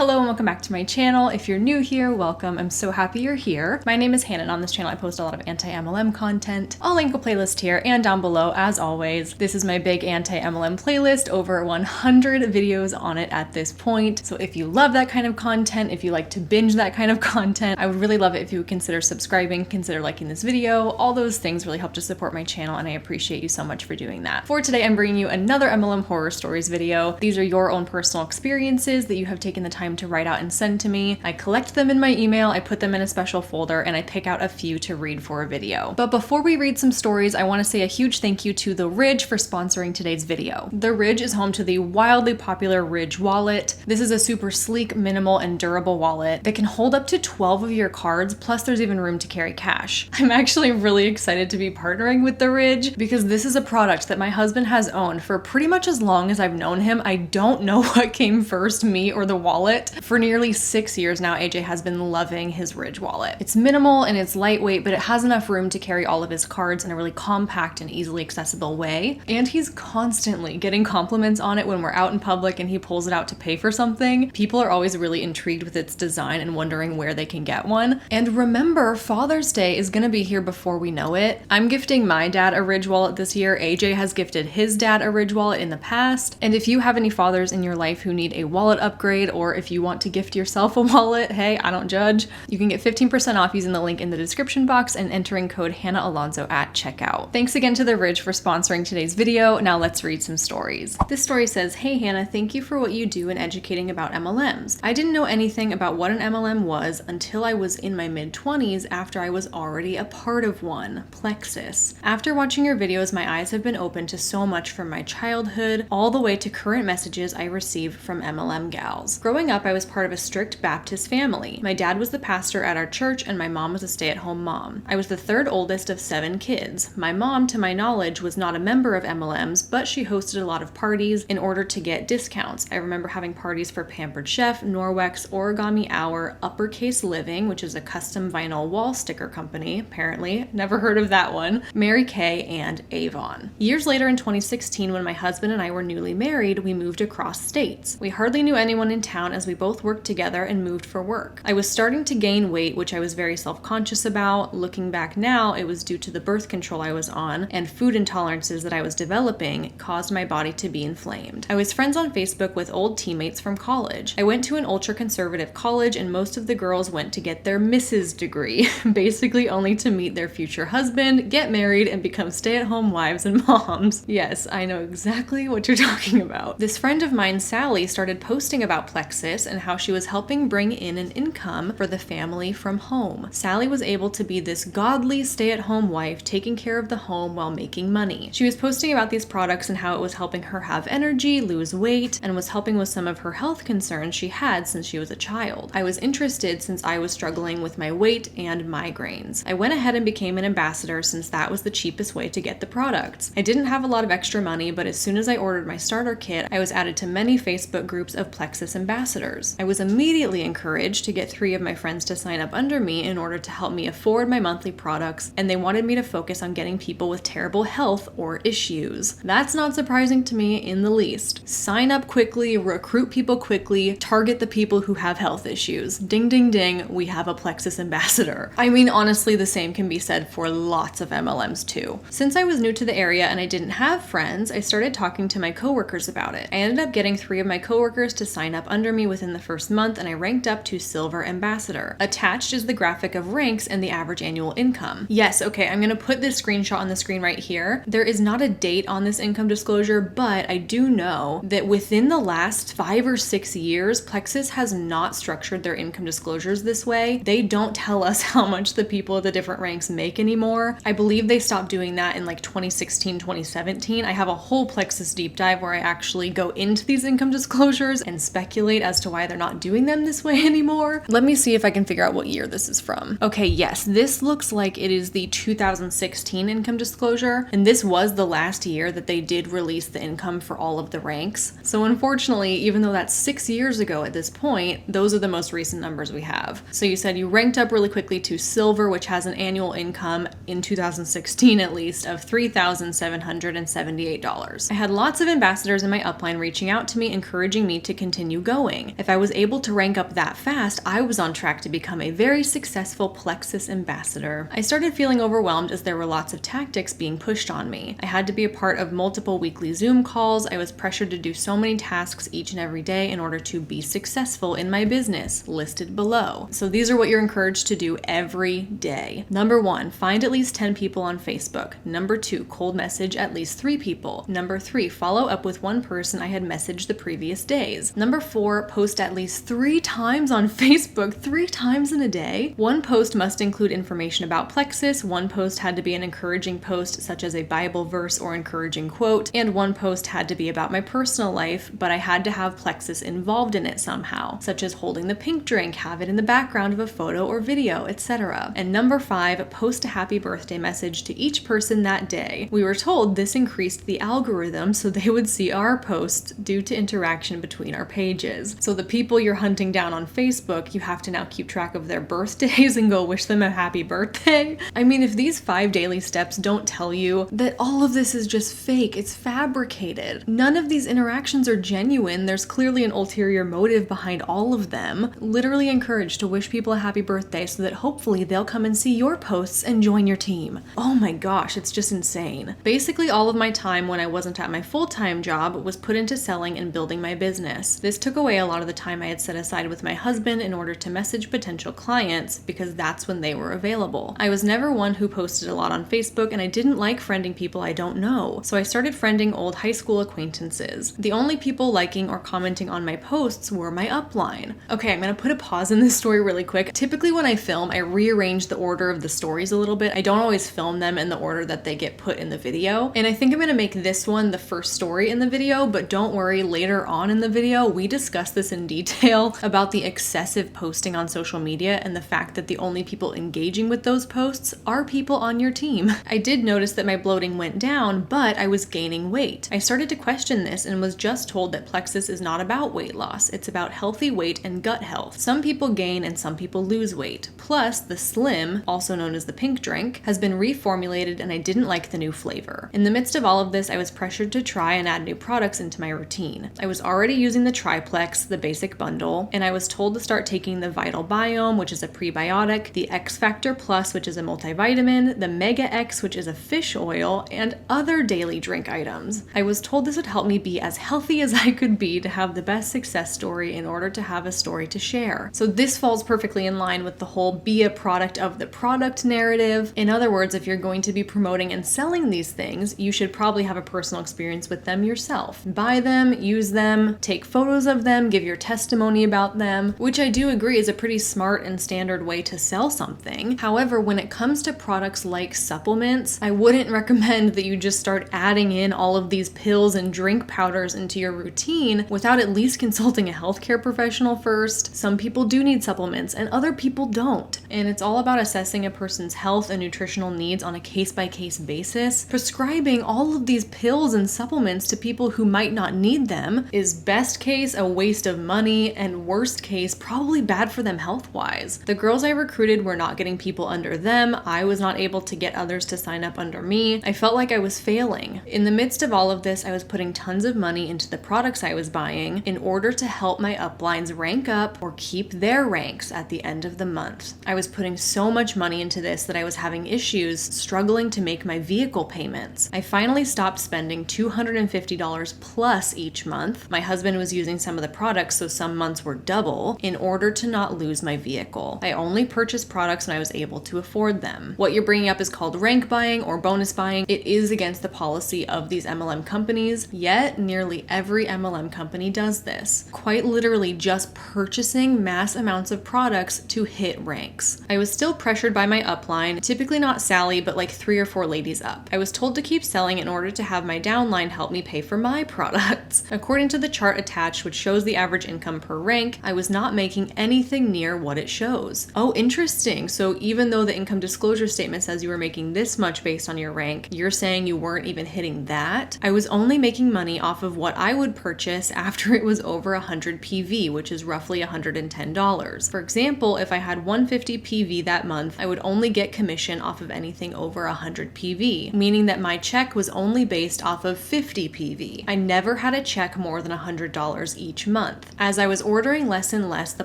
Hello and welcome back to my channel. If you're new here, welcome. I'm so happy you're here. My name is Hannah and on this channel I post a lot of anti-MLM content. I'll link a playlist here and down below as always. This is my big anti-MLM playlist, over 100 videos on it at this point. So if you love that kind of content, if you like to binge that kind of content, I would really love it if you would consider subscribing, consider liking this video. All those things really help to support my channel and I appreciate you so much for doing that. For today, I'm bringing you another MLM horror stories video. These are your own personal experiences that you have taken the time to write out and send to me. I collect them in my email, I put them in a special folder, and I pick out a few to read for a video. But before we read some stories, I want to say a huge thank you to The Ridge for sponsoring today's video. The Ridge is home to the wildly popular Ridge wallet. This is a super sleek, minimal, and durable wallet that can hold up to 12 of your cards, plus there's even room to carry cash. I'm actually really excited to be partnering with The Ridge because this is a product that my husband has owned for pretty much as long as I've known him. I don't know what came first, me or the wallet. For nearly 6 years now, AJ has been loving his Ridge wallet. It's minimal and it's lightweight, but it has enough room to carry all of his cards in a really compact and easily accessible way. And he's constantly getting compliments on it when we're out in public and he pulls it out to pay for something. People are always really intrigued with its design and wondering where they can get one. And remember, Father's Day is gonna be here before we know it. I'm gifting my dad a Ridge wallet this year. AJ has gifted his dad a Ridge wallet in the past. And if you have any fathers in your life who need a wallet upgrade, or if you want to gift yourself a wallet, hey, I don't judge. You can get 15% off using the link in the description box and entering code Hannah Alonso at checkout. Thanks again to The Ridge for sponsoring today's video. Now let's read some stories. This story says, "Hey Hannah, thank you for what you do in educating about MLMs. I didn't know anything about what an MLM was until I was in my mid-20s after I was already a part of one, Plexus. After watching your videos, my eyes have been open to so much from my childhood all the way to current messages I receive from MLM gals. Growing up, I was part of a strict Baptist family. My dad was the pastor at our church and my mom was a stay-at-home mom. I was the third oldest of 7 kids. My mom, to my knowledge, was not a member of MLMs, but she hosted a lot of parties in order to get discounts. I remember having parties for Pampered Chef, Norwex, Origami Hour, Uppercase Living, which is a custom vinyl wall sticker company, apparently. Never heard of that one. Mary Kay, and Avon. Years later in 2016, when my husband and I were newly married, we moved across states. We hardly knew anyone in town as we both worked together and moved for work. I was starting to gain weight, which I was very self-conscious about. Looking back now, it was due to the birth control I was on and food intolerances that I was developing caused my body to be inflamed. I was friends on Facebook with old teammates from college. I went to an ultra-conservative college and most of the girls went to get their Mrs. degree, basically only to meet their future husband, get married, and become stay-at-home wives and moms. Yes, I know exactly what you're talking about. This friend of mine, Sally, started posting about Plexus and how she was helping bring in an income for the family from home. Sally was able to be this godly stay-at-home wife taking care of the home while making money. She was posting about these products and how it was helping her have energy, lose weight, and was helping with some of her health concerns she had since she was a child. I was interested since I was struggling with my weight and migraines. I went ahead and became an ambassador since that was the cheapest way to get the products. I didn't have a lot of extra money, but as soon as I ordered my starter kit, I was added to many Facebook groups of Plexus ambassadors. I was immediately encouraged to get 3 of my friends to sign up under me in order to help me afford my monthly products, and they wanted me to focus on getting people with terrible health or issues. That's not surprising to me in the least. Sign up quickly, recruit people quickly, target the people who have health issues. Ding, ding, ding, we have a Plexus ambassador. I mean, honestly, the same can be said for lots of MLMs too. Since I was new to the area and I didn't have friends, I started talking to my coworkers about it. I ended up getting 3 of my coworkers to sign up under me within the first month and I ranked up to Silver Ambassador. Attached is the graphic of ranks and the average annual income. Yes, okay, I'm gonna put this screenshot on the screen right here. There is not a date on this income disclosure, but I do know that within the last 5 or 6 years, Plexus has not structured their income disclosures this way. They don't tell us how much the people at the different ranks make anymore. I believe they stopped doing that in like 2016, 2017. I have a whole Plexus deep dive where I actually go into these income disclosures and speculate as to why they're not doing them this way anymore. Let me see if I can figure out what year this is from. Okay, yes, this looks like it is the 2016 income disclosure, and this was the last year that they did release the income for all of the ranks. So unfortunately, even though that's 6 years ago at this point, those are the most recent numbers we have. So you said you ranked up really quickly to Silver, which has an annual income in 2016 at least of $3,778. I had lots of ambassadors in my upline reaching out to me, encouraging me to continue going. ranking. If I was able to rank up that fast, I was on track to become a very successful Plexus ambassador. I started feeling overwhelmed as there were lots of tactics being pushed on me. I had to be a part of multiple weekly Zoom calls. I was pressured to do so many tasks each and every day in order to be successful in my business, listed below. So these are what you're encouraged to do every day. Number 1, find at least 10 people on Facebook. Number 2, cold message at least 3 people. Number 3, follow up with one person I had messaged the previous days. Number 4, post at least 3 times on Facebook, 3 times in a day. One post must include information about Plexus. One post had to be an encouraging post such as a Bible verse or encouraging quote, and one post had to be about my personal life, but I had to have Plexus involved in it somehow, such as holding the pink drink, have it in the background of a photo or video, etc. And number 5, post a happy birthday message to each person that day. We were told this increased the algorithm so they would see our posts due to interaction between our pages. So the people you're hunting down on Facebook, you have to now keep track of their birthdays and go wish them a happy birthday. I mean, if these 5 daily steps don't tell you that all of this is just fake, it's fabricated. None of these interactions are genuine. There's clearly an ulterior motive behind all of them. Literally encouraged to wish people a happy birthday so that hopefully they'll come and see your posts and join your team. Oh my gosh, it's just insane. Basically, all of my time when I wasn't at my full-time job was put into selling and building my business. This took away a lot of the time I had set aside with my husband in order to message potential clients because that's when they were available. I was never one who posted a lot on Facebook, and I didn't like friending people I don't know, so I started friending old high school acquaintances. The only people liking or commenting on my posts were my upline. Okay, I'm gonna put a pause in this story really quick. Typically when I film, I rearrange the order of the stories a little bit. I don't always film them in the order that they get put in the video, and I think I'm gonna make this one the first story in the video, but don't worry, later on in the video, we discuss this in detail about the excessive posting on social media and the fact that the only people engaging with those posts are people on your team. I did notice that my bloating went down, but I was gaining weight. I started to question this and was just told that Plexus is not about weight loss. It's about healthy weight and gut health. Some people gain and some people lose weight. Plus, the Slim, also known as the pink drink, has been reformulated and I didn't like the new flavor. In the midst of all of this, I was pressured to try and add new products into my routine. I was already using the Triplex, the basic bundle, and I was told to start taking the Vital Biome, which is a prebiotic, the X Factor Plus, which is a multivitamin, the Mega X, which is a fish oil, and other daily drink items. I was told this would help me be as healthy as I could be to have the best success story in order to have a story to share. So this falls perfectly in line with the whole be a product of the product narrative. In other words, if you're going to be promoting and selling these things, you should probably have a personal experience with them yourself. Buy them, use them, take photos of them, give your testimony about them, which I do agree is a pretty smart and standard way to sell something. However, when it comes to products like supplements, I wouldn't recommend that you just start adding in all of these pills and drink powders into your routine without at least consulting a healthcare professional first. Some people do need supplements and other people don't. And it's all about assessing a person's health and nutritional needs on a case-by-case basis. Prescribing all of these pills and supplements to people who might not need them is best case a waste of money and worst case probably bad for them health-wise. The girls I recruited were not getting people under them. I was not able to get others to sign up under me. I felt like I was failing. In the midst of all of this, I was putting tons of money into the products I was buying in order to help my uplines rank up or keep their ranks at the end of the month. I was putting so much money into this that I was having issues struggling to make my vehicle payments. I finally stopped spending $250 plus each month. My husband was using some of the products, so some months were double, in order to not lose my vehicle. I only purchased products when I was able to afford them. What you're bringing up is called rank buying or bonus buying. It is against the policy of these MLM companies, yet nearly every MLM company does this. Quite literally just purchasing mass amounts of products to hit ranks. I was still pressured by my upline, typically not Sally, but like 3 or 4 ladies up. I was told to keep selling in order to have my downline help me pay for my products. According to the chart attached, which shows the average income per rank, I was not making anything near what it shows. Oh, interesting. So even though the income disclosure statement says you were making this much based on your rank, you're saying you weren't even hitting that? I was only making money off of what I would purchase after it was over 100 PV, which is roughly $110. For example, if I had 150 PV that month, I would only get commission off of anything over 100 PV, meaning that my check was only based off of 50 PV. I never had a check more than $100 each month. month. As I was ordering less and less, the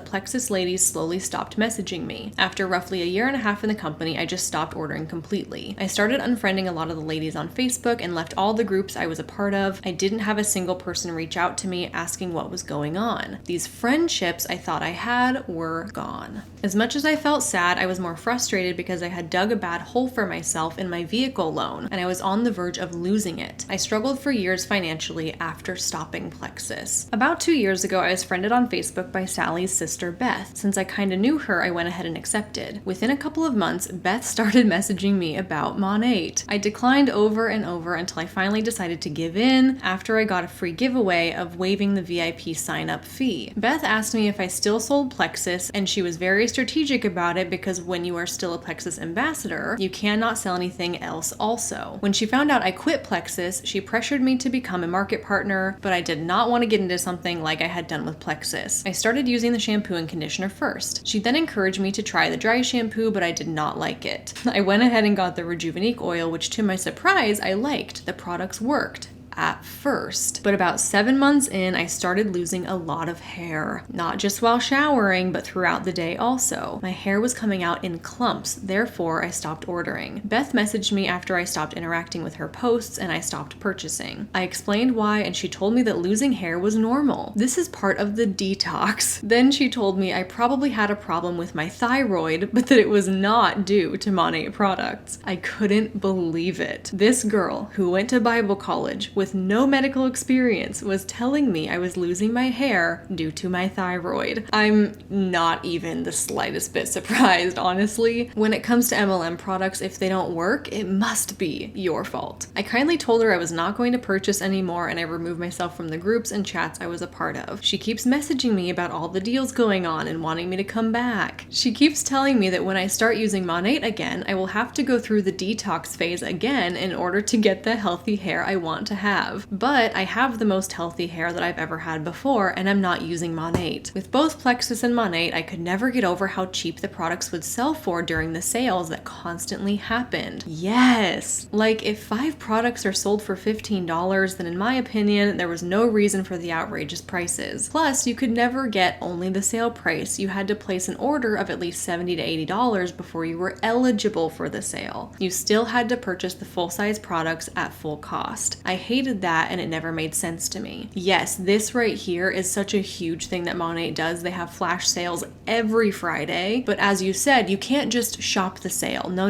Plexus ladies slowly stopped messaging me. After roughly a year and a half in the company, I just stopped ordering completely. I started unfriending a lot of the ladies on Facebook and left all the groups I was a part of. I didn't have a single person reach out to me asking what was going on. These friendships I thought I had were gone. As much as I felt sad, I was more frustrated because I had dug a bad hole for myself in my vehicle loan, and I was on the verge of losing it. I struggled for years financially after stopping Plexus. About 2 years ago, I was friended on Facebook by Sally's sister, Beth. Since I kinda knew her, I went ahead and accepted. Within a couple of months, Beth started messaging me about Mon8. I declined over and over until I finally decided to give in after I got a free giveaway of waiving the VIP sign-up fee. Beth asked me if I still sold Plexus, and she was very strategic about it because when you are still a Plexus ambassador, you cannot sell anything else also. When she found out I quit Plexus, she pressured me to become a market partner, but I did not want to get into something like I had done with Plexus. I started using the shampoo and conditioner first. She then encouraged me to try the dry shampoo, but I did not like it. I went ahead and got the Rejuvenique oil, which to my surprise, I liked. The products worked. At first. But about 7 months in, I started losing a lot of hair. Not just while showering, but throughout the day also. My hair was coming out in clumps, therefore I stopped ordering. Beth messaged me after I stopped interacting with her posts and I stopped purchasing. I explained why and she told me that losing hair was normal. This is part of the detox. Then she told me I probably had a problem with my thyroid, but that it was not due to Mon8 products. I couldn't believe it. This girl who went to Bible college with no medical experience was telling me I was losing my hair due to my thyroid. I'm not even the slightest bit surprised, honestly. When it comes to MLM products, if they don't work, it must be your fault. I kindly told her I was not going to purchase anymore and I removed myself from the groups and chats I was a part of. She keeps messaging me about all the deals going on and wanting me to come back. She keeps telling me that when I start using Mon8 again, I will have to go through the detox phase again in order to get the healthy hair I want to have. But I have the most healthy hair that I've ever had before and I'm not using Mon8. With both Plexus and Mon8, I could never get over how cheap the products would sell for during the sales that constantly happened. Yes! Like if 5 products are sold for $15, then in my opinion, there was no reason for the outrageous prices. Plus, you could never get only the sale price. You had to place an order of at least $70 to $80 before you were eligible for the sale. You still had to purchase the full-size products at full cost. I hated that and it never made sense to me. Yes, this right here is such a huge thing that Mon8 does. They have flash sales every Friday, but as you said, you can't just shop the sale. No.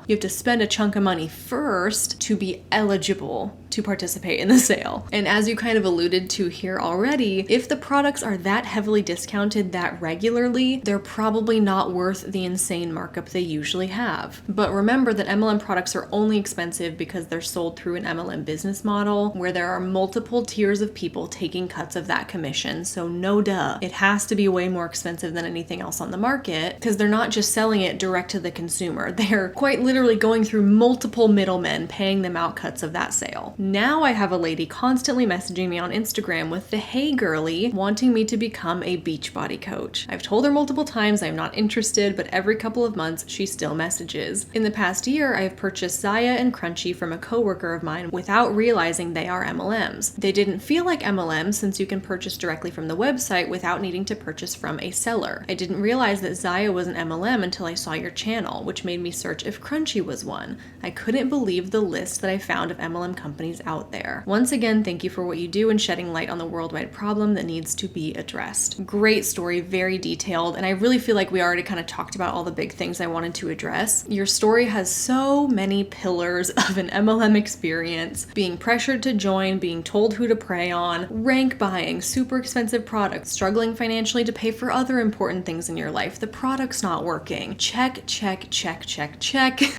You have to spend a chunk of money first to be eligible to participate in the sale. And as you kind of alluded to here already, if the products are that heavily discounted that regularly, they're probably not worth the insane markup they usually have. But remember that MLM products are only expensive because they're sold through an MLM business model where there are multiple tiers of people taking cuts of that commission. So no duh, it has to be way more expensive than anything else on the market because they're not just selling it direct to the consumer. They're quite literally going through multiple middlemen paying them out cuts of that sale. Now I have a lady constantly messaging me on Instagram with the "Hey girly," wanting me to become a Beachbody coach. I've told her multiple times I'm not interested, but every couple of months she still messages. In the past year, I have purchased Zaya and Crunchy from a coworker of mine without realizing they are MLMs. They didn't feel like MLMs since you can purchase directly from the website without needing to purchase from a seller. I didn't realize that Zaya was an MLM until I saw your channel, which made me search if Crunchy was one. I couldn't believe the list that I found of MLM companies out there. Once again, thank you for what you do and shedding light on the worldwide problem that needs to be addressed. Great story, very detailed, and I really feel like we already kind of talked about all the big things I wanted to address. Your story has so many pillars of an MLM experience: being pressured to join, being told who to prey on, rank buying, super expensive products, struggling financially to pay for other important things in your life, the product's not working. Check.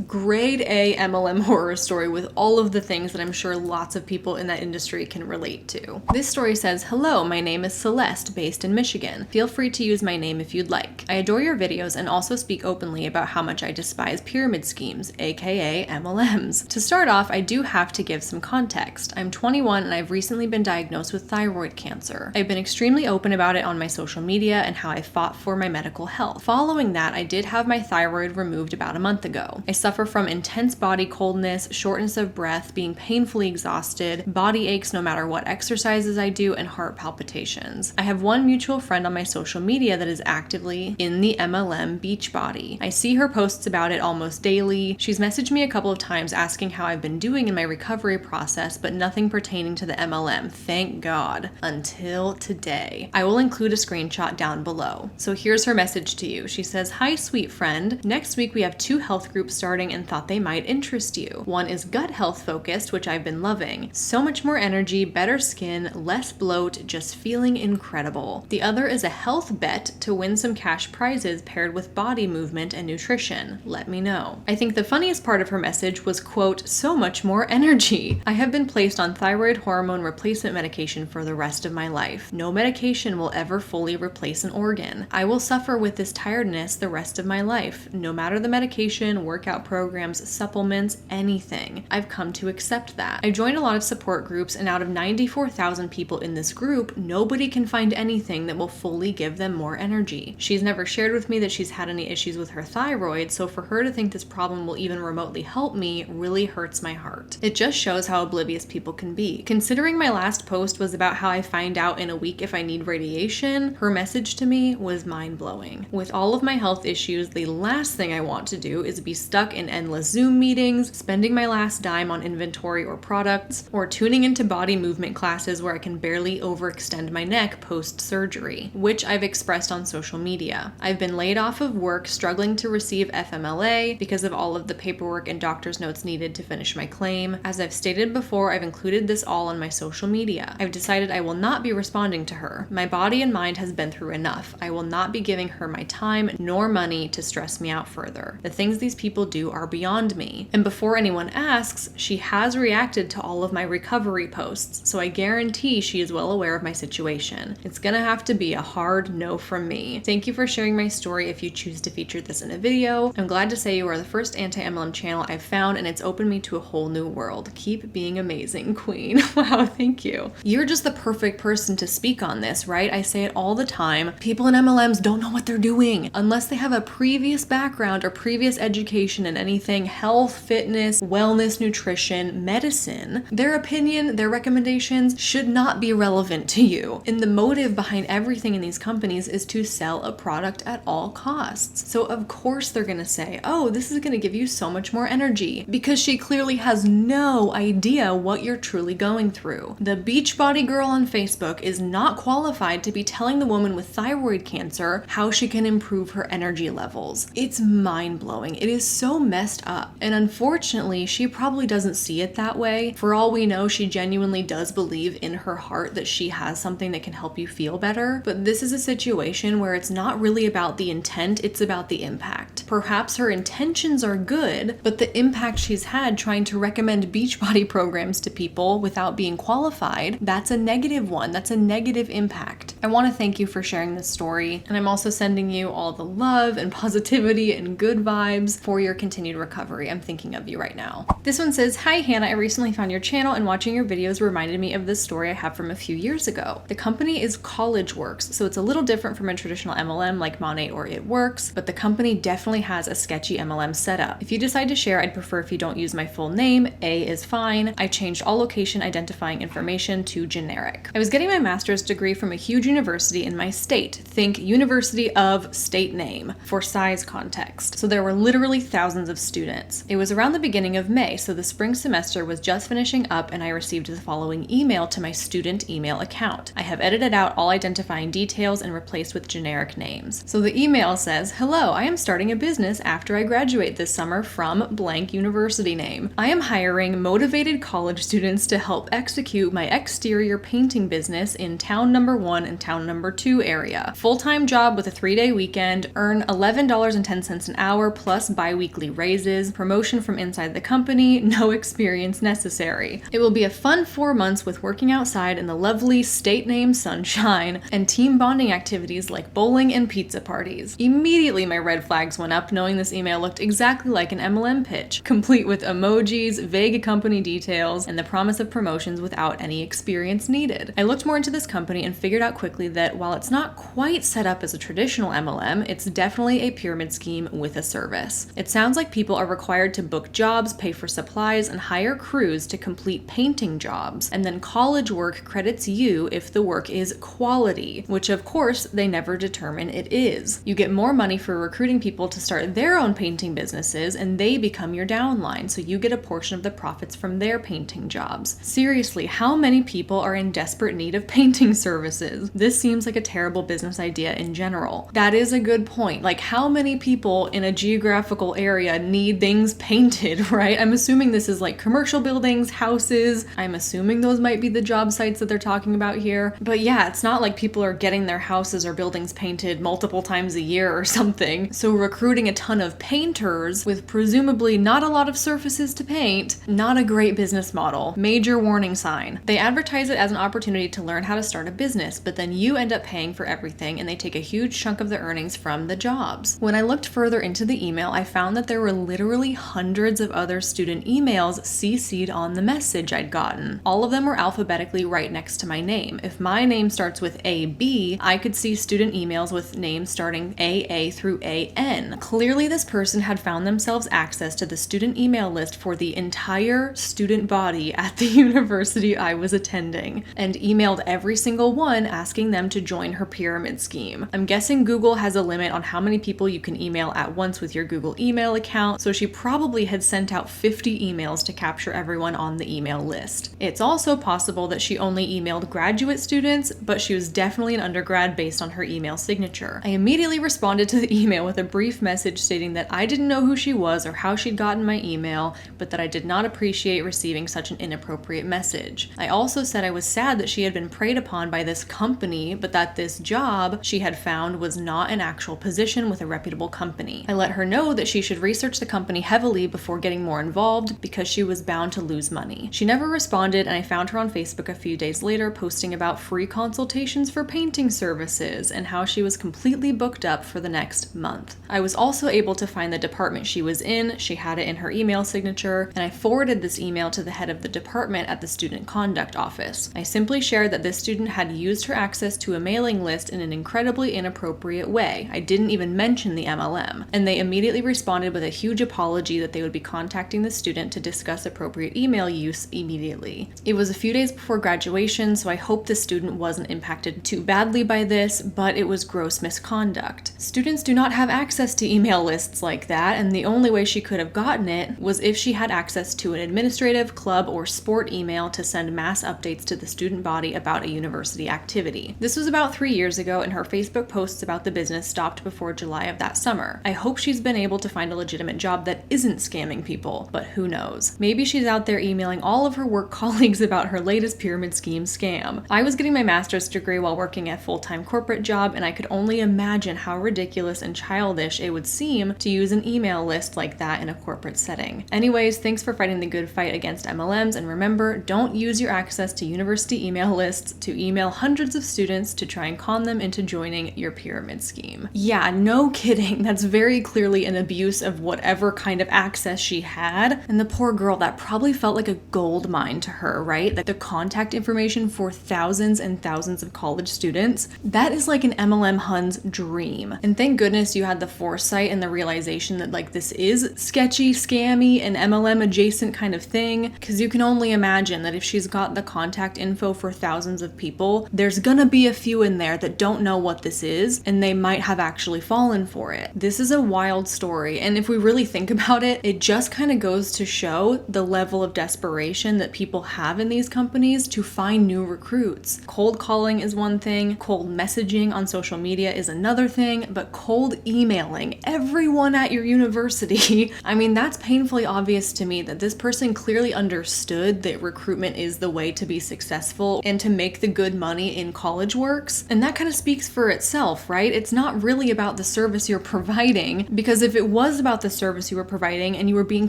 Grade A MLM horror story with all of the things that I'm sure lots of people in that industry can relate to. This story says, "Hello, my name is Celeste, based in Michigan. Feel free to use my name if you'd like. I adore your videos and also speak openly about how much I despise pyramid schemes, aka MLMs. To start off, I do have to give some context. I'm 21 and I've recently been diagnosed with thyroid cancer. I've been extremely open about it on my social media and how I fought for my medical health. Following that, I did have my thyroid removed about a month ago. I suffer from intense body coldness, shortness of breath, being painfully constantly exhausted, body aches no matter what exercises I do, and heart palpitations. I have one mutual friend on my social media that is actively in the MLM Beachbody. I see her posts about it almost daily. She's messaged me a couple of times asking how I've been doing in my recovery process, but nothing pertaining to the MLM, thank God, until today. I will include a screenshot down below. So here's her message to you. She says, "Hi, sweet friend. Next week we have 2 health groups starting and thought they might interest you. One is gut health focused, which I've been loving. So much more energy, better skin, less bloat, just feeling incredible. The other is a health bet to win some cash prizes paired with body movement and nutrition. Let me know." I think the funniest part of her message was, quote, "so much more energy. I have been placed on thyroid hormone replacement medication for the rest of my life. No medication will ever fully replace an organ. I will suffer with this tiredness the rest of my life, no matter the medication, workout programs, supplements, anything. I've come to accept that. I joined a lot of support groups, and out of 94,000 people in this group, nobody can find anything that will fully give them more energy. She's never shared with me that she's had any issues with her thyroid, so for her to think this problem will even remotely help me really hurts my heart. It just shows how oblivious people can be. Considering my last post was about how I find out in a week if I need radiation, her message to me was mind-blowing. With all of my health issues, the last thing I want to do is be stuck in endless Zoom meetings, spending my last dime on inventory or products, or tuning into body movement classes where I can barely overextend my neck post-surgery, which I've expressed on social media. I've been laid off of work, struggling to receive FMLA because of all of the paperwork and doctor's notes needed to finish my claim. As I've stated before, I've included this all on my social media. I've decided I will not be responding to her. My body and mind has been through enough. I will not be giving her my time nor money to stress me out further. The things these people do are beyond me." And before anyone asks, she has reacted to all of my recovery posts, so I guarantee she is well aware of my situation. It's gonna have to be a hard no from me. Thank you for sharing my story if you choose to feature this in a video. I'm glad to say you are the first anti-MLM channel I've found, and it's opened me to a whole new world. Keep being amazing, queen. Wow, thank you. You're just the perfect person to speak on this, right? I say it all the time. People in MLMs don't know what they're doing unless they have a previous background or previous education in anything health, fitness, wellness, nutrition, medicine. Their opinion, their recommendations should not be relevant to you. And the motive behind everything in these companies is to sell a product at all costs. So of course they're gonna say, "Oh, this is gonna give you so much more energy," because she clearly has no idea what you're truly going through. The Beachbody girl on Facebook is not qualified to be telling the woman with thyroid cancer how she can improve her energy levels. It's mind-blowing. It is so messed up. And unfortunately, she probably doesn't see it that way. For all we know, she genuinely does believe in her heart that she has something that can help you feel better. But this is a situation where it's not really about the intent, it's about the impact. Perhaps her intentions are good, but the impact she's had trying to recommend Beachbody programs to people without being qualified, that's a negative one. That's a negative impact. I want to thank you for sharing this story, and I'm also sending you all the love and positivity and good vibes for your continued recovery. I'm thinking of you right now. This one says, "Hi Hannah, I recently found your channel and watching your videos reminded me of this story I have from a few years ago. The company is College Works, so it's a little different from a traditional MLM like Monat or It Works, but the company definitely has a sketchy MLM setup. If you decide to share, I'd prefer if you don't use my full name. A is fine. I changed all location identifying information to generic. I was getting my master's degree from a huge university in my state. Think University of State Name for size context. So there were literally thousands of students. It was around the beginning of May, so the spring semester was just finishing up, and I received the following email to my student email account. I have edited out all identifying details and replaced with generic names. So the email says, "Hello, I am starting a business after I graduate this summer from blank university name. I am hiring motivated college students to help execute my exterior painting business in town number 1 and town number 2 area. Full-time job with a 3-day weekend, earn $11.10 an hour plus bi-weekly raises, promotion from inside the company, no experience necessary. It will be a fun 4 months with working outside in the lovely state name sunshine and team bonding activities like bowling and pizza parties." Immediately my red flags went up up knowing this email looked exactly like an MLM pitch, complete with emojis, vague company details, and the promise of promotions without any experience needed. I looked more into this company and figured out quickly that while it's not quite set up as a traditional MLM, it's definitely a pyramid scheme with a service. It sounds like people are required to book jobs, pay for supplies, and hire crews to complete painting jobs, and then college work credits you if the work is quality, which of course they never determine it is. You get more money for recruiting people to start their own painting businesses, and they become your downline, so you get a portion of the profits from their painting jobs. Seriously, how many people are in desperate need of painting services? This seems like a terrible business idea in general. That is a good point. Like, how many people in a geographical area need things painted, right? I'm assuming this is like commercial buildings, houses. I'm assuming those might be the job sites that they're talking about here. But yeah, it's not like people are getting their houses or buildings painted multiple times a year or something. So recruiting a ton of painters with presumably not a lot of surfaces to paint, not a great business model. Major warning sign. They advertise it as an opportunity to learn how to start a business, but then you end up paying for everything and they take a huge chunk of the earnings from the jobs. When I looked further into the email, I found that there were literally hundreds of other student emails CC'd on the message I'd gotten. All of them were alphabetically right next to my name. If my name starts with AB, I could see student emails with names starting AA through AN. Clearly, this person had found themselves access to the student email list for the entire student body at the university I was attending, and emailed every single one asking them to join her pyramid scheme. I'm guessing Google has a limit on how many people you can email at once with your Google email account, so she probably had sent out 50 emails to capture everyone on the email list. It's also possible that she only emailed graduate students, but she was definitely an undergrad based on her email signature. I immediately responded to the email with a brief message stating that I didn't know who she was or how she'd gotten my email, but that I did not appreciate receiving such an inappropriate message. I also said I was sad that she had been preyed upon by this company, but that this job she had found was not an actual position with a reputable company. I let her know that she should research the company heavily before getting more involved because she was bound to lose money. She never responded, and I found her on Facebook a few days later posting about free consultations for painting services and how she was completely booked up for the next month. I was also able to find the department she was in. She had it in her email signature, and I forwarded this email to the head of the department at the student conduct office. I simply shared that this student had used her access to a mailing list in an incredibly inappropriate way. I didn't even mention the MLM, and they immediately responded with a huge apology that they would be contacting the student to discuss appropriate email use immediately. It was a few days before graduation, so I hope the student wasn't impacted too badly by this, but it was gross misconduct. Students do not have access to email lists like that, and the only way she could have gotten it was if she had access to an administrative, club, or sport email to send mass updates to the student body about a university activity. This was about 3 years ago, and her Facebook posts about the business stopped before July of that summer. I hope she's been able to find a legitimate job that isn't scamming people, but who knows? Maybe she's out there emailing all of her work colleagues about her latest pyramid scheme scam. I was getting my master's degree while working a full-time corporate job, and I could only imagine how ridiculous and childish it would seem to use an email list like that in a corporate setting. Anyways, thanks for fighting the good fight against MLMs, and remember, don't use your access to university email lists to email hundreds of students to try and con them into joining your pyramid scheme. Yeah, no kidding. That's very clearly an abuse of whatever kind of access she had, and the poor girl, that probably felt like a gold mine to her, right? Like the contact information for thousands and thousands of college students, that is like an MLM Hun's dream. And thank goodness you had the foresight and the realization that like this is sketchy, scammy, and MLM adjacent kind of thing, because you can only imagine that if she's got the contact info for thousands of people, there's gonna be a few in there that don't know what this is, and they might have actually fallen for it. This is a wild story, and if we really think about it, it just kind of goes to show the level of desperation that people have in these companies to find new recruits. Cold calling is one thing, cold messaging on social media is another thing, but cold emailing everyone at your university, I mean, that's painfully obvious to me that this person clearly understood that recruitment is the way to be successful and to make the good money in college works. And that kind of speaks for itself, right? It's not really about the service you're providing, because if it was about the service you were providing and you were being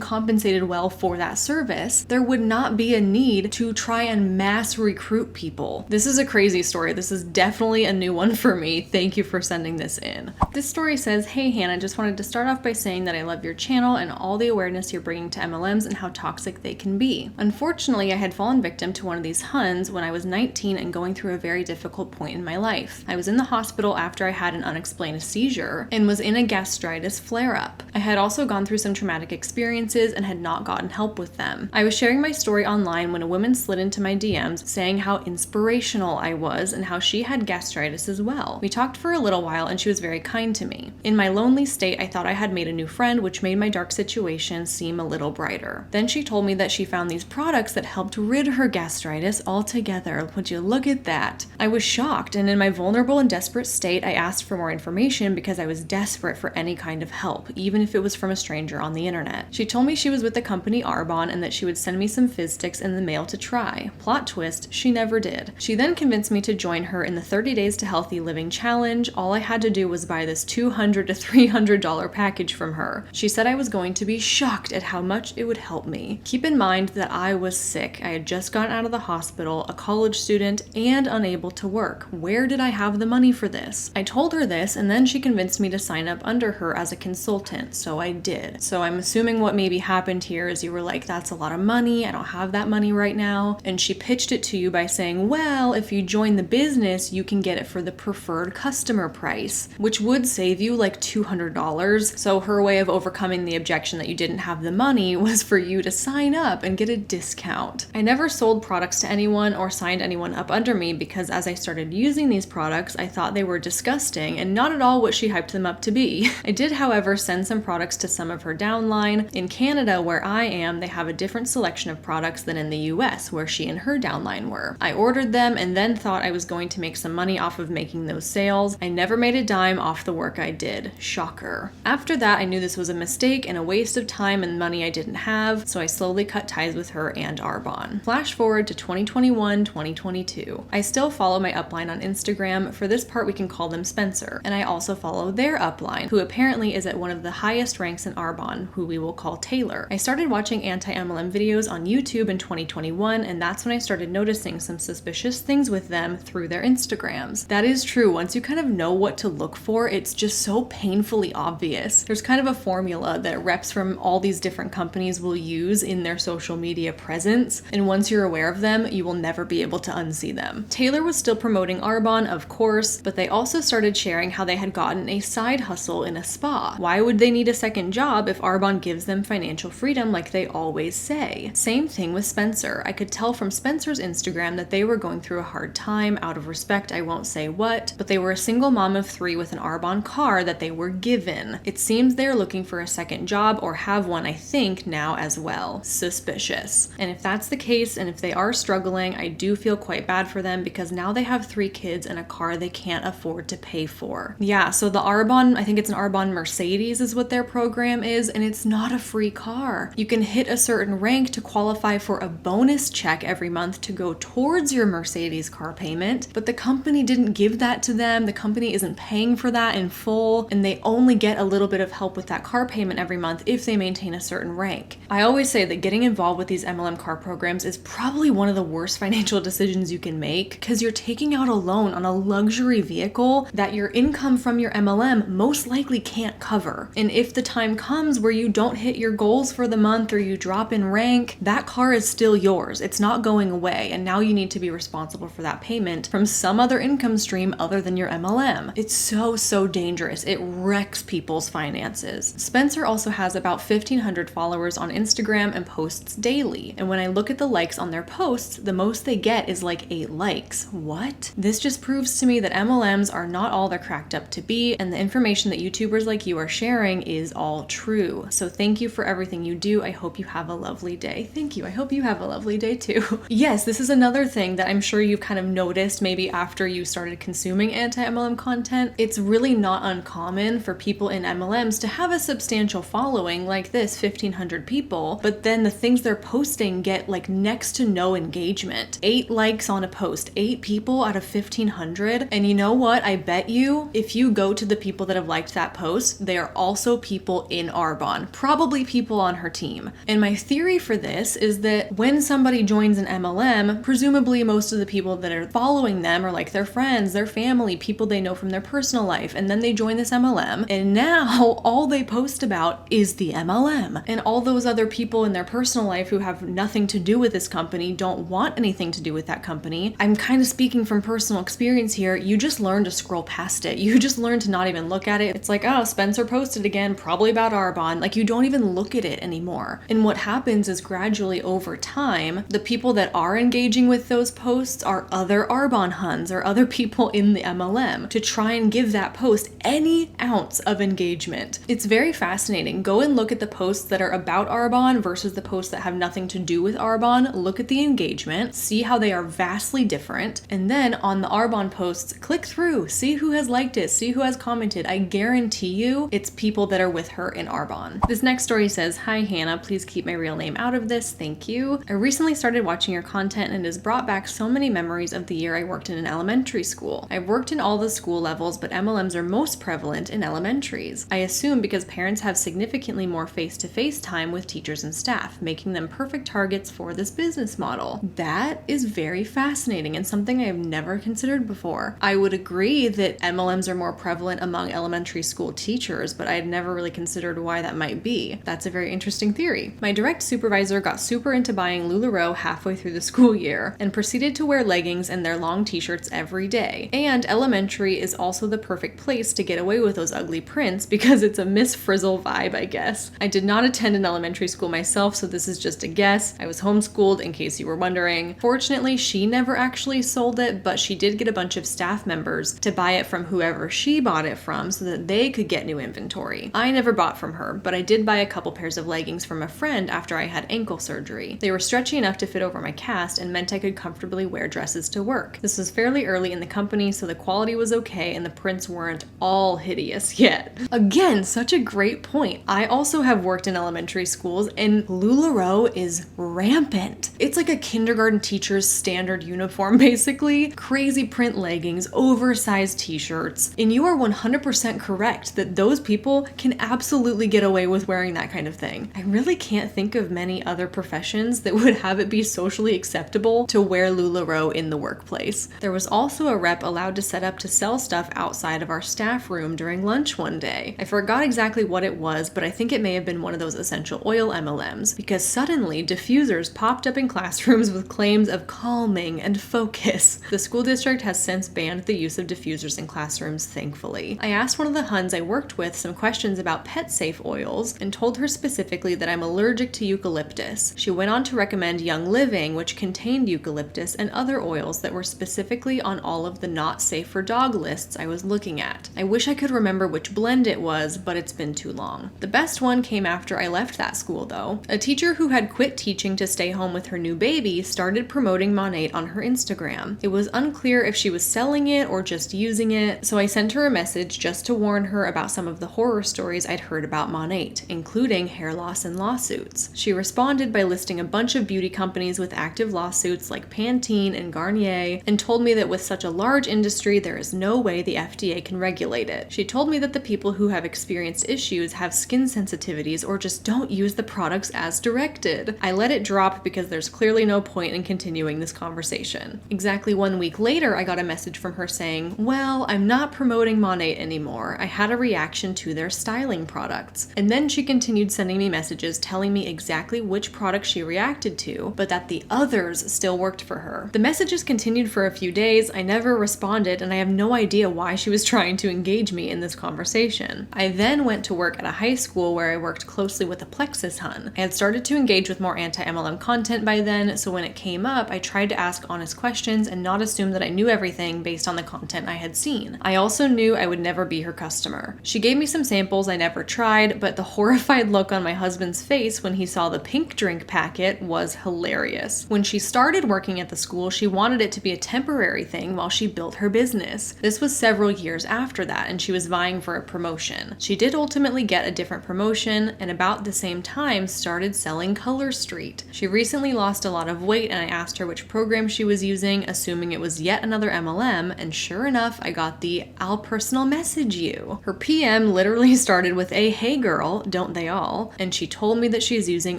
compensated well for that service, there would not be a need to try and mass recruit people. This is a crazy story. This is definitely a new one for me. Thank you for sending this in. This story says, "Hey Hannah, I just wanted to start off by saying that I love your channel and all the awareness you're bringing to MLMs and how toxic they can be. Unfortunately, I had fallen victim to one of these Huns when I was 19 and going through a very difficult point in my life. I was in the hospital after I had an unexplained seizure and was in a gastritis flare-up. I had also gone through some traumatic experiences and had not gotten help with them. I was sharing my story online when a woman slid into my DMs saying how inspirational I was and how she had gastritis as well. We talked for a little while and she was very kind to me. In my lonely state, I thought I had made a new friend, which made my dark situation seem a little brighter. Then she told me that she found these products that helped rid her gastritis altogether. Would you look at that? I was shocked, and in my vulnerable and desperate state, I asked for more information because I was desperate for any kind of help, even if it was from a stranger on the internet. She told me she was with the company Arbonne and that she would send me some fizz sticks in the mail to try. Plot twist, she never did. She then convinced me to join her in the 30 Days to Healthy Living Challenge. All I had to do was buy this $200 to $300 package from her. She said I was going to be shocked at how much it would help me. Keep in mind that I was sick. I had just gotten out of the hospital, a college student, and unable to work. Where did I have the money for this? I told her this, and then she convinced me to sign up under her as a consultant, so I did. So I'm assuming what maybe happened here is you were like, that's a lot of money, I don't have that money right now, and she pitched it to you by saying, well, if you join the business, you can get it for the preferred customer price, which would save you like $200. So her way of overcoming the objection that you didn't have the money was for you to sign up and get a discount. I never sold products to anyone or signed anyone up under me because as I started using these products, I thought they were disgusting and not at all what she hyped them up to be. I did, however, send some products to some of her downline. In Canada, where I am, they have a different selection of products than in the US, where she and her downline were. I ordered them and then thought I was going to make some money off of making those sales. I never made a dime off the work I did. Shocker. After that, I knew this was a mistake and a waste of time and money I didn't have, so I slowly cut ties with her and Arbonne. Flash forward to 2021, 2022. I still follow my upline on Instagram. For this part, we can call them Spencer. And I also follow their upline, who apparently is at one of the highest ranks in Arbonne, who we will call Taylor. I started watching anti-MLM videos on YouTube in 2021, and that's when I started noticing some suspicious things with them through their Instagrams. That is true. Once you kind of know what to look for, it's just so painfully obvious. There's kind of a formula that reps from all these different companies will use in their social media presence, and once you're aware of them, you will never be able to unsee them. Taylor was still promoting Arbonne, of course, but they also started sharing how they had gotten a side hustle in a spa. Why would they need a second job if Arbonne gives them financial freedom like they always say? Same thing with Spencer. I could tell from Spencer's Instagram that they were going through a hard time. Out of respect, I won't say what, but they were a single mom of 3 with an Arbonne car that they were given. It seems they're looking for a second job or have one, I think, now as well. Suspicious. And if that's the case, and if they are struggling, I do feel quite bad for them because now they have 3 kids and a car they can't afford to pay for. Yeah, so the Arbonne, I think it's an Arbonne Mercedes is what their program is, and it's not a free car. You can hit a certain rank to qualify for a bonus check every month to go towards your Mercedes car payment, but the company didn't give that to them. The company isn't paying for that in full, and they only get a little bit of help with that car payment every month if they maintain a certain rank. I always say that getting involved with these MLM car programs is probably one of the worst financial decisions you can make because you're taking out a loan on a luxury vehicle that your income from your MLM most likely can't cover. And if the time comes where you don't hit your goals for the month or you drop in rank, that car is still yours. It's not going away, and now you need to be responsible for that payment from some other income stream other than your MLM. It's so dangerous. It wrecks people's finances. Spencer also has about 1,500 followers on Instagram and posts daily. And when I look at the likes on their posts, the most they get is like 8 likes. What? This just proves to me that MLMs are not all they're cracked up to be, and the information that YouTubers like you are sharing is all true. So thank you for everything you do. I hope you have a lovely day. Thank you. I hope you have a lovely day too. Yes, this is another thing that I'm sure you've kind of noticed maybe after you started consuming anti-MLM content. It's really not uncommon for people in MLMs to have a substantial following like this, 1,500 people, but then the things they're posting get like next to no engagement. 8 likes on a post, 8 people out of 1,500. And you know what? I bet you if you go to the people that have liked that post, they are also people in Arbonne, probably people on her team. And my theory for this is that when somebody joins an MLM, presumably most of the people that are following them are like their friends, their family, people they know from their personal life, and then they join this MLM MLM. And now all they post about is the MLM. And all those other people in their personal life who have nothing to do with this company don't want anything to do with that company. I'm kind of speaking from personal experience here. You just learn to scroll past it. You just learn to not even look at it. It's like, oh, Spencer posted again, probably about Arbonne. Like, you don't even look at it anymore. And what happens is gradually over time, the people that are engaging with those posts are other Arbonne Huns or other people in the MLM to try and give that post any ounce of engagement. It's very fascinating. Go and look at the posts that are about Arbonne versus the posts that have nothing to do with Arbonne. Look at the engagement, see how they are vastly different. And then on the Arbonne posts, click through, see who has liked it, see who has commented. I guarantee you it's people that are with her in Arbonne. This next story says, "Hi Hannah, please keep my real name out of this. Thank you. I recently started watching your content and it has brought back so many memories of the year I worked in an elementary school. I've worked in all the school levels, but MLMs are most prevalent in elementaries. I assume because parents have significantly more face-to-face time with teachers and staff, making them perfect targets for this business model." That is very fascinating and something I have never considered before. I would agree that MLMs are more prevalent among elementary school teachers, but I had never really considered why that might be. That's a very interesting theory. My direct supervisor got super into buying LuLaRoe halfway through the school year and proceeded to wear leggings and their long t-shirts every day. And elementary is also the perfect place to get away with those ugly prints because it's a Miss Frizzle vibe, I guess. I did not attend an elementary school myself, so this is just a guess. I was homeschooled in case you were wondering. Fortunately, she never actually sold it, but she did get a bunch of staff members to buy it from whoever she bought it from so that they could get new inventory. I never bought from her, but I did buy a couple pairs of leggings from a friend after I had ankle surgery. They were stretchy enough to fit over my cast and meant I could comfortably wear dresses to work. This was fairly early in the company, so the quality was okay and the prints weren't all hideous yet. Again, such a great point. I also have worked in elementary schools and LuLaRoe is rampant. It's like a kindergarten teacher's standard uniform, basically. Crazy print leggings, oversized t-shirts. And you are 100% correct that those people can absolutely get away with wearing that kind of thing. I really can't think of many other professions that would have it be socially acceptable to wear LuLaRoe in the workplace. There was also a rep allowed to set up to sell stuff outside of our staff room during lunch one day. I forgot exactly what it was, but I think it may have been one of those essential oil MLMs, because suddenly diffusers popped up in classrooms with claims of calming and focus. The school district has since banned the use of diffusers in classrooms, thankfully. I asked one of the Huns I worked with some questions about pet-safe oils and told her specifically that I'm allergic to eucalyptus. She went on to recommend Young Living, which contained eucalyptus and other oils that were specifically on all of the not safe for dog lists I was looking at. I wish I could remember which blend it was, but it's been too long. The best one came after I left that school though. A teacher who had quit teaching to stay home with her new baby started promoting Monate on her Instagram. It was unclear if she was selling it or just using it, so I sent her a message just to warn her about some of the horror stories I'd heard about Monate, including hair loss and lawsuits. She responded by listing a bunch of beauty companies with active lawsuits like Pantene and Garnier, and told me that with such a large industry, there is no way the FDA can regulate it. She told me that the people who have experienced issues have skin sensitivities or just don't use the products as directed. I let it drop because there's clearly no point in continuing this conversation. Exactly 1 week later, I got a message from her saying, "Well, I'm not promoting Monate anymore. I had a reaction to their styling products." And then she continued sending me messages telling me exactly which product she reacted to, but that the others still worked for her. The messages continued for a few days. I never responded, and I have no idea why she was trying to engage me in this conversation. I then went to work at a high school where I worked closely with a Plexus Hun. I had started to engage with more anti-MLM content by then, so when it came up, I tried to ask honest questions and not assume that I knew everything based on the content I had seen. I also knew I would never be her customer. She gave me some samples I never tried, but the horrified look on my husband's face when he saw the pink drink packet was hilarious. When she started working at the school, she wanted it to be a temporary thing while she built her business. This was several years after that, and she was vying for a promotion. She did ultimately get a different promotion, and about the same time started selling Color Street. She recently lost a lot of weight, and I asked her which program she was using, assuming it was yet another MLM, and sure enough, I got the "I'll personal message you." Her PM literally started with a "Hey girl, don't they all?" and she told me that she's using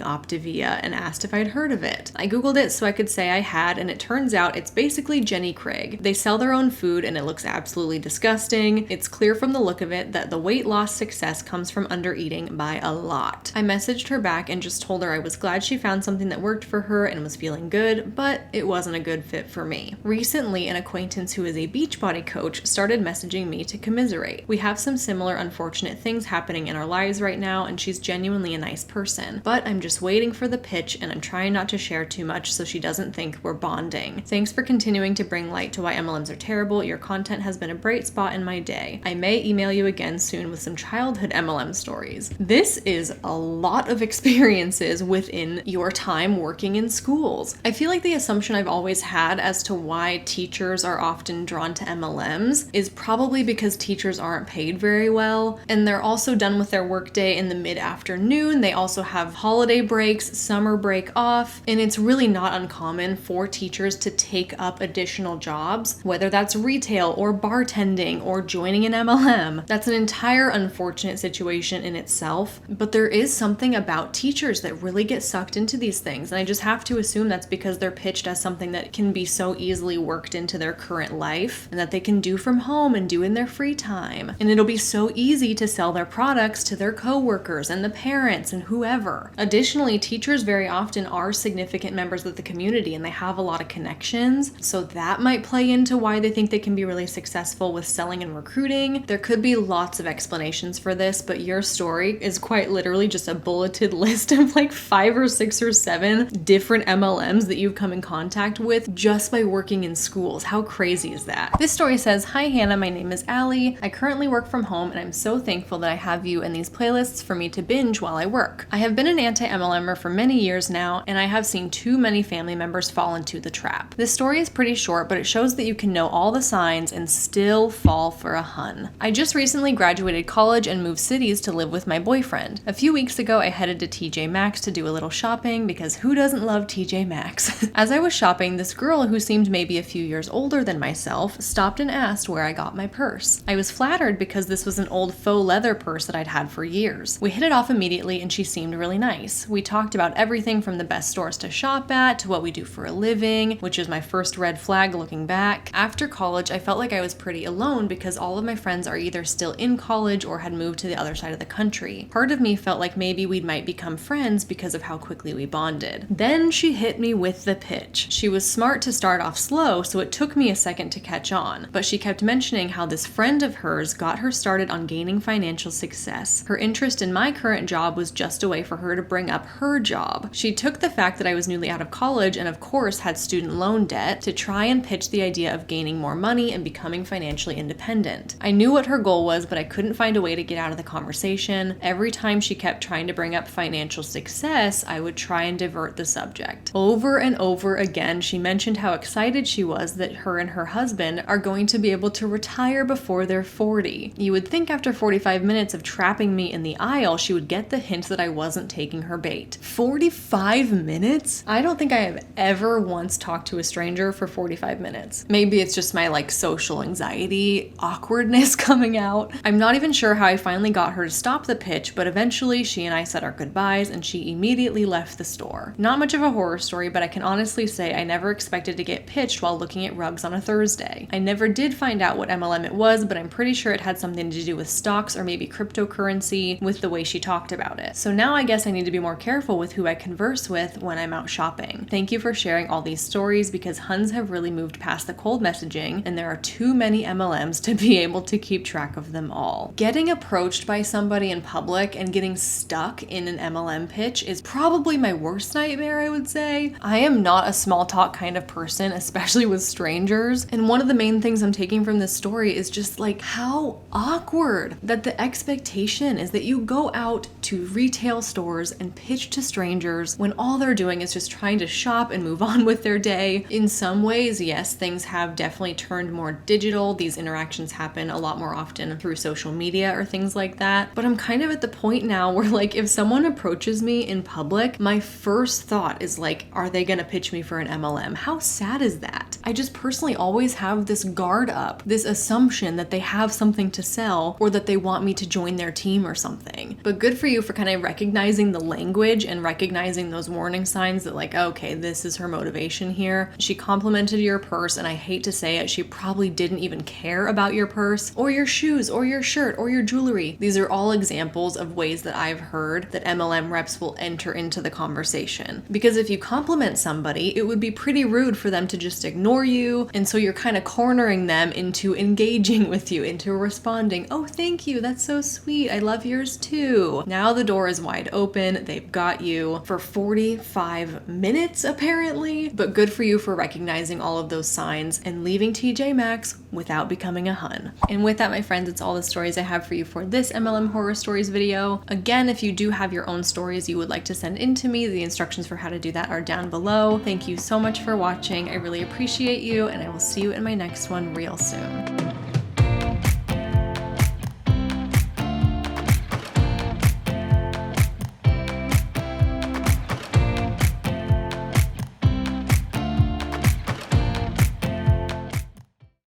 Optavia and asked if I'd heard of it. I googled it so I could say I had, and it turns out it's basically Jenny Craig. They sell their own food and it looks absolutely disgusting. It's clear from the look of of it that the weight loss success comes from under eating by a lot. I messaged her back and just told her I was glad she found something that worked for her and was feeling good, but it wasn't a good fit for me. Recently, an acquaintance who is a Beachbody coach started messaging me to commiserate. We have some similar unfortunate things happening in our lives right now, and she's genuinely a nice person, but I'm just waiting for the pitch and I'm trying not to share too much so she doesn't think we're bonding. Thanks for continuing to bring light to why MLMs are terrible. Your content has been a bright spot in my day. I may email you again soon with some childhood MLM stories. This is a lot of experiences within your time working in schools. I feel like the assumption I've always had as to why teachers are often drawn to MLMs is probably because teachers aren't paid very well, and they're also done with their workday in the mid-afternoon. They also have holiday breaks, summer break off, and it's really not uncommon for teachers to take up additional jobs, whether that's retail or bartending or joining an MLM. That's an entire unfortunate situation in itself, but there is something about teachers that really get sucked into these things, and I just have to assume that's because they're pitched as something that can be so easily worked into their current life and that they can do from home and do in their free time. And it'll be so easy to sell their products to their coworkers and the parents and whoever. Additionally, teachers very often are significant members of the community and they have a lot of connections, so that might play into why they think they can be really successful with selling and recruiting. There could be lots of explanations for this, but your story is quite literally just a bulleted list of like 5 or 6 or 7 different MLMs that you've come in contact with just by working in schools. How crazy is that? This story says, "Hi Hannah, my name is Allie. I currently work from home and I'm so thankful that I have you in these playlists for me to binge while I work. I have been an anti-MLMer for many years now, and I have seen too many family members fall into the trap. This story is pretty short, but it shows that you can know all the signs and still fall for a hun. I just recently graduated college and moved cities to live with my boyfriend. A few weeks ago, I headed to TJ Maxx to do a little shopping because who doesn't love TJ Maxx? As I was shopping, this girl who seemed maybe a few years older than myself stopped and asked where I got my purse. I was flattered because this was an old faux leather purse that I'd had for years. We hit it off immediately and she seemed really nice. We talked about everything from the best stores to shop at to what we do for a living, which is my first red flag looking back. After college, I felt like I was pretty alone because all of my friends are either still in college or had moved to the other side of the country. Part of me felt like maybe we might become friends because of how quickly we bonded. Then she hit me with the pitch. She was smart to start off slow, so it took me a second to catch on, but she kept mentioning how this friend of hers got her started on gaining financial success. Her interest in my current job was just a way for her to bring up her job. She took the fact that I was newly out of college and of course had student loan debt to try and pitch the idea of gaining more money and becoming financially independent. I knew what her goal was, but I couldn't find a way to get out of the conversation. Every time she kept trying to bring up financial success, I would try and divert the subject. Over and over again, she mentioned how excited she was that her and her husband are going to be able to retire before they're 40. You would think after 45 minutes of trapping me in the aisle, she would get the hint that I wasn't taking her bait. 45 minutes? I don't think I have ever once talked to a stranger for 45 minutes. Maybe it's just my like social anxiety, awkwardness coming out. I'm not even sure how I finally got her to stop the pitch, but eventually she and I said our goodbyes and she immediately left the store. Not much of a horror story, but I can honestly say I never expected to get pitched while looking at rugs on a Thursday. I never did find out what MLM it was, but I'm pretty sure it had something to do with stocks or maybe cryptocurrency with the way she talked about it. So now I guess I need to be more careful with who I converse with when I'm out shopping. Thank you for sharing all these stories because Huns have really moved past the cold messaging and there are too many MLMs to be able to keep track of them all. Getting approached by somebody in public and getting stuck in an MLM pitch is probably my worst nightmare, I would say. I am not a small talk kind of person, especially with strangers. And one of the main things I'm taking from this story is just like how awkward that the expectation is that you go out to retail stores and pitch to strangers when all they're doing is just trying to shop and move on with their day. In some ways, yes, things have definitely turned more digital. These interactions happen a lot more often through social media or things like that. But I'm kind of at the point now where like if someone approaches me in public, my first thought is like, are they gonna pitch me for an MLM? How sad is that? I just personally always have this guard up, this assumption that they have something to sell or that they want me to join their team or something. But good for you for kind of recognizing the language and recognizing those warning signs that like, okay, this is her motivation here. She complimented your purse and I hate to say it, she probably didn't even care about your purse or your shoes shoes or your shirt or your jewelry. These are all examples of ways that I've heard that MLM reps will enter into the conversation. Because if you compliment somebody, it would be pretty rude for them to just ignore you. And so you're kind of cornering them into engaging with you, into responding, oh, thank you, that's so sweet, I love yours too. Now the door is wide open, they've got you for 45 minutes apparently, but good for you for recognizing all of those signs and leaving TJ Maxx without becoming a hun. And with that, my friends, it's all the stories I have for you for this MLM horror stories video. Again, if you do have your own stories you would like to send in to me, the instructions for how to do that are down below. Thank you so much for watching. I really appreciate you, and I will see you in my next one real soon.